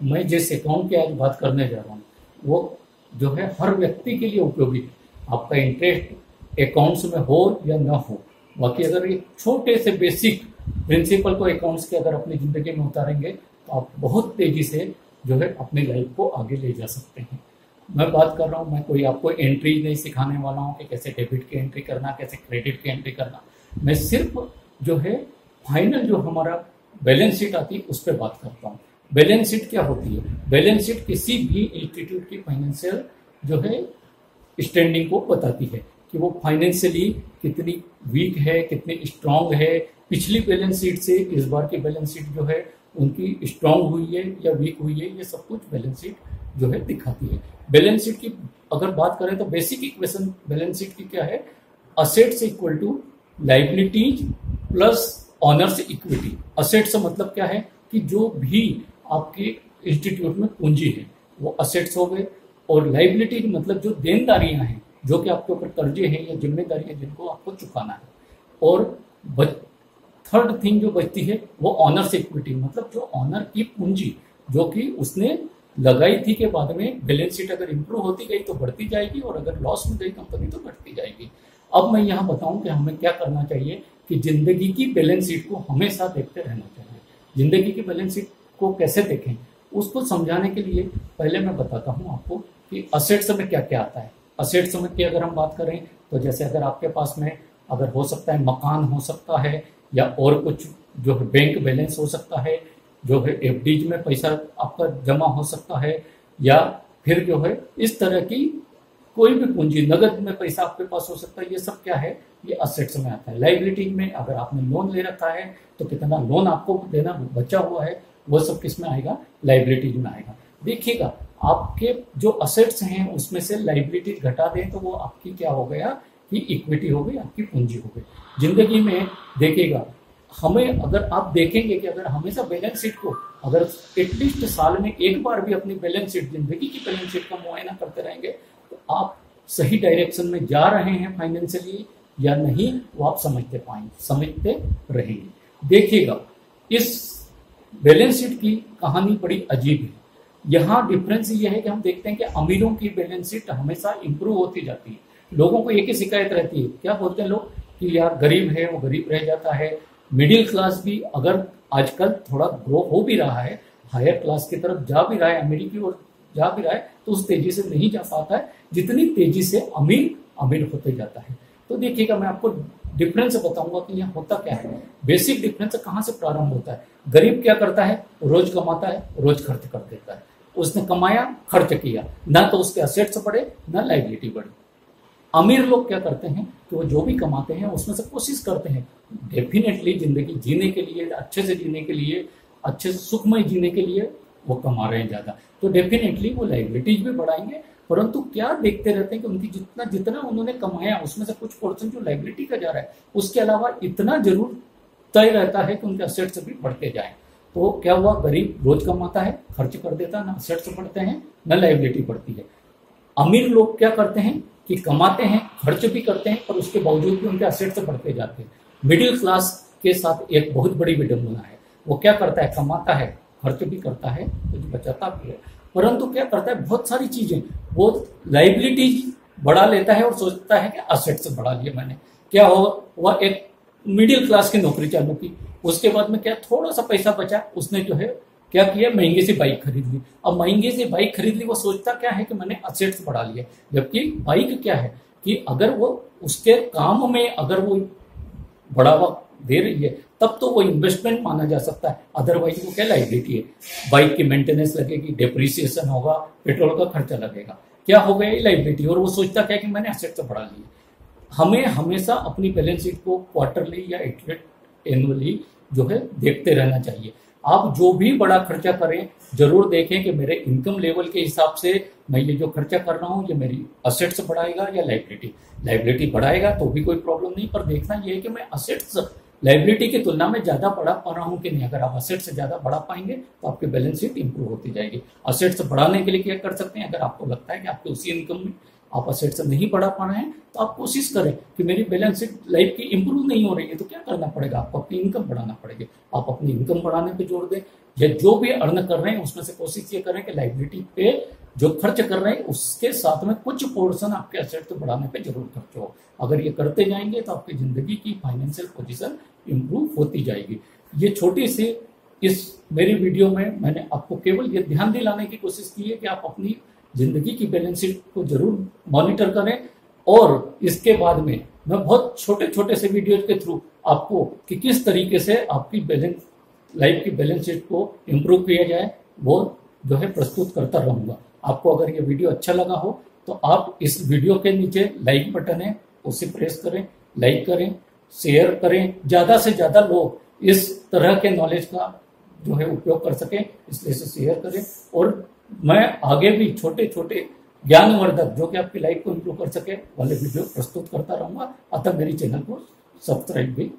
मैं जिस अकाउंट की आज बात करने जा रहा हूँ वो जो है हर व्यक्ति के लिए उपयोगी है। आपका इंटरेस्ट अकाउंट्स में हो या ना हो, बाकी अगर ये छोटे से बेसिक प्रिंसिपल को अकाउंट्स के अगर अपनी जिंदगी में उतारेंगे तो आप बहुत तेजी से जो है अपनी लाइफ को आगे ले जा सकते हैं। मैं बात कर रहा हूँ, मैं कोई आपको एंट्री नहीं सिखाने वाला हूँ कि कैसे डेबिट की एंट्री करना, कैसे क्रेडिट की एंट्री करना। मैं सिर्फ जो है फाइनल जो हमारा बैलेंस शीट आती है उस पर बात करता हूँ। बैलेंस शीट क्या होती है? बैलेंस शीट किसी भी इंस्टीट्यूट की फाइनेंशियल जो है स्टैंडिंग को बताती है कि वो फाइनेंशियली कितनी वीक है, कितनी स्ट्रांग है। पिछली बैलेंस शीट से इस बार की बैलेंस शीट जो है उनकी स्ट्रांग हुई है या वीक हुई है, ये सब कुछ बैलेंस शीट जो है दिखाती है। बैलेंस शीट की अगर बात करें तो बेसिक इक्वेशन बैलेंस शीट की क्या है? Assets equal to liabilities plus owners equity. Assets मतलब क्या है कि जो भी आपके इंस्टीट्यूट में पूंजी है वो असेट्स हो गए, और लाइबिलिटी मतलब जो देनदारियां हैं, जो कि आपके ऊपर कर्जे हैं या जिम्मेदारी है जिनको आपको चुकाना है। और थर्ड थिंग जो बचती है वो ऑनर्स इक्विटी, मतलब जो ऑनर की पूंजी जो कि उसने लगाई थी के बाद में बैलेंस शीट अगर इंप्रूव होती गई तो बढ़ती जाएगी, और अगर लॉस में गई कंपनी तो घटती जाएगी। अब मैं यहाँ बताऊं कि हमें क्या करना चाहिए कि जिंदगी की बैलेंस शीट को हमेशा देखते रहना चाहिए। जिंदगी की बैलेंस शीट को कैसे देखें उसको समझाने के लिए पहले मैं बताता हूँ आपको कि असेट्स में क्या क्या आता है। असेट्स में की अगर हम बात करें तो जैसे अगर आपके पास में अगर हो सकता है मकान हो सकता है, या और कुछ जो है बैंक बैलेंस हो सकता है, जो है एफडीज में पैसा आपका जमा हो सकता है, या फिर जो है इस तरह की कोई भी पूंजी नगद में पैसा आपके पास हो सकता है। ये सब क्या है? ये असेट्स में आता है। लाइबिलिटीज में अगर आपने लोन ले रखा है तो कितना लोन आपको देना बचा हुआ है वो सब किस में आएगा? लाइबिलिटीज में आएगा। देखिएगा आपके जो असेट्स हैं उसमें से लाइबिलिटीज घटा दें तो वो आपकी क्या हो गया कि इक्विटी हो गई, आपकी पूंजी हो गई। जिंदगी में देखिएगा हमें अगर आप देखेंगे कि अगर हमेशा बैलेंस शीट को अगर एटलीस्ट साल में एक बार भी अपनी बैलेंस शीट, जिंदगी की बैलेंस शीट का मुआयना करते रहेंगे तो आप सही डायरेक्शन में जा रहे हैं फाइनेंशियली या नहीं वो आप समझते रहेंगे। देखिएगा इस बैलेंस शीट की कहानी बड़ी अजीब है। यहाँ डिफरेंस ये है कि हम देखते हैं कि अमीरों की बैलेंस शीट हमेशा इंप्रूव होती जाती है। लोगों को एक ही शिकायत रहती है, क्या बोलते हैं लोग कि यार गरीब है वो गरीब रह जाता है। मिडिल क्लास भी अगर आजकल थोड़ा ग्रो हो भी रहा है, हायर क्लास की तरफ जा भी रहा है, अमीरी की ओर जा भी रहा है, तो उस तेजी से नहीं जा पाता है जितनी तेजी से अमीर होते जाता है। तो देखिएगा मैं आपको डिफरेंस बताऊंगा कि यहाँ होता क्या है। बेसिक डिफरेंस कहाँ से प्रारंभ होता है? गरीब क्या करता है? रोज कमाता है, रोज खर्च कर देता है। उसने कमाया, खर्च किया, ना तो उसके असेट्स बढ़े ना लाइबिलिटी बढ़ी। अमीर लोग क्या करते हैं कि वो जो भी कमाते हैं उसमें से कोशिश करते हैं डेफिनेटली जिंदगी जीने के लिए, अच्छे से जीने के लिए, अच्छे से सुखमय जीने के लिए वो कमा रहे हैं ज्यादा, तो डेफिनेटली वो लाइबिलिटीज भी बढ़ाएंगे। परंतु क्या देखते रहते हैं कि उनकी जितना जितना उन्होंने कमाया उसमें से कुछ पोर्शन जो लाइबिलिटी का जा रहा है उसके अलावा इतना जरूर तय रहता है कि उनके असेट्स भी बढ़ते जाए। तो क्या हुआ? गरीब रोज कमाता है, खर्च कर देता, ना असेट्स बढ़ते हैं ना लाइबिलिटी बढ़ती है। अमीर लोग क्या करते हैं कि कमाते हैं, खर्च भी करते हैं, पर उसके बावजूद भी उनके असेट्स बढ़ते जाते हैं। मिडिल क्लास के साथ एक बहुत बड़ी विडंबना है, वो क्या करता है? कमाता है, खर्च भी करता है, कुछ बचाता भी है, परंतु क्या करता है? बहुत सारी चीजें वो लाइबिलिटीज बढ़ा लेता है और सोचता है कि असेट्स बढ़ा लिए मैंने। क्या हो? वह एक मिडिल क्लास की नौकरी चालू की, उसके बाद में क्या थोड़ा सा पैसा बचा, उसने जो है क्या किया? महंगी सी बाइक खरीद ली। अब महंगी सी बाइक खरीद ली, वो सोचता क्या है कि मैंने असेट्स बढ़ा लिए, जबकि बाइक क्या है कि अगर वो उसके काम में अगर वो बढ़ावा दे रही है तब तो वो इन्वेस्टमेंट माना जा सकता है, अदरवाइज वो क्या लाइबिलिटी है। बाइक की मेंटेनेंस लगेगी, डेप्रिसिएशन होगा, पेट्रोल का खर्चा लगेगा, क्या हो गया? लाइबिलिटी। और वो सोचता क्या कि मैंने असेट्स बढ़ा लिए। हमें हमेशा अपनी बैलेंस शीट को क्वार्टरली या एनुअली जो है देखते रहना चाहिए। आप जो भी बड़ा खर्चा करें जरूर देखें कि मेरे इनकम लेवल के हिसाब से मैं ये जो खर्चा कर रहा हूँ ये मेरी असेट्स बढ़ाएगा या लाइबिलिटी बढ़ाएगा तो भी कोई प्रॉब्लम नहीं, पर देखना ये है कि मैं असेट्स लाइबिलिटी की तुलना में ज्यादा बढ़ा पा रहा हूँ कि नहीं। अगर आप असेट्स ज्यादा बढ़ा पाएंगे तो आपकी बैलेंस शीट इंप्रूव होती जाएगी। असेट्स बढ़ाने के लिए क्या कर सकते हैं? अगर आपको लगता है कि आपके उसी इनकम में आप असेट्स नहीं बढ़ा पा रहे हैं तो आप कोशिश करें कि मेरी बैलेंस शीट लाइफ की इंप्रूव नहीं हो रही है तो क्या करना पड़ेगा, आपको अपनी इनकम बढ़ाना पड़ेगी। आप अपनी इनकम बढ़ाने पे जोर दें, या जो भी अर्न कर रहे हैं उसमें से कोशिश ये करें कि लाइबिलिटी पे जो खर्च कर रहे हैं उसके साथ में कुछ पोर्शन आपके एसेट को बढ़ाने पे जरूर खर्च हो। अगर ये करते जाएंगे तो आपकी जिंदगी की फाइनेंशियल पोजीशन इंप्रूव होती जाएगी। ये छोटी सी इस मेरी वीडियो में मैंने आपको केवल ये ध्यान दिलाने की कोशिश की है कि आप अपनी जिंदगी की बैलेंस शीट को जरूर मॉनिटर करें, और इसके बाद में मैं बहुत छोटे छोटे से वीडियो के थ्रू आपको कि किस तरीके से आपकी बैलेंस लाइफ की बैलेंस शीट को इम्प्रूव किया जाए वो जो है प्रस्तुत करता रहूंगा। आपको अगर ये वीडियो अच्छा लगा हो तो आप इस वीडियो के नीचे लाइक बटन है उसे प्रेस करें, लाइक करें, शेयर करें, ज्यादा से ज्यादा लोग इस तरह के नॉलेज का जो है उपयोग कर सके, इसलिए इसे शेयर करें। और मैं आगे भी छोटे छोटे ज्ञानवर्धक जो कि आपकी लाइफ को इंप्रूव कर सके वाले वीडियो प्रस्तुत करता रहूंगा। अतः मेरी चैनल को सब्सक्राइब भी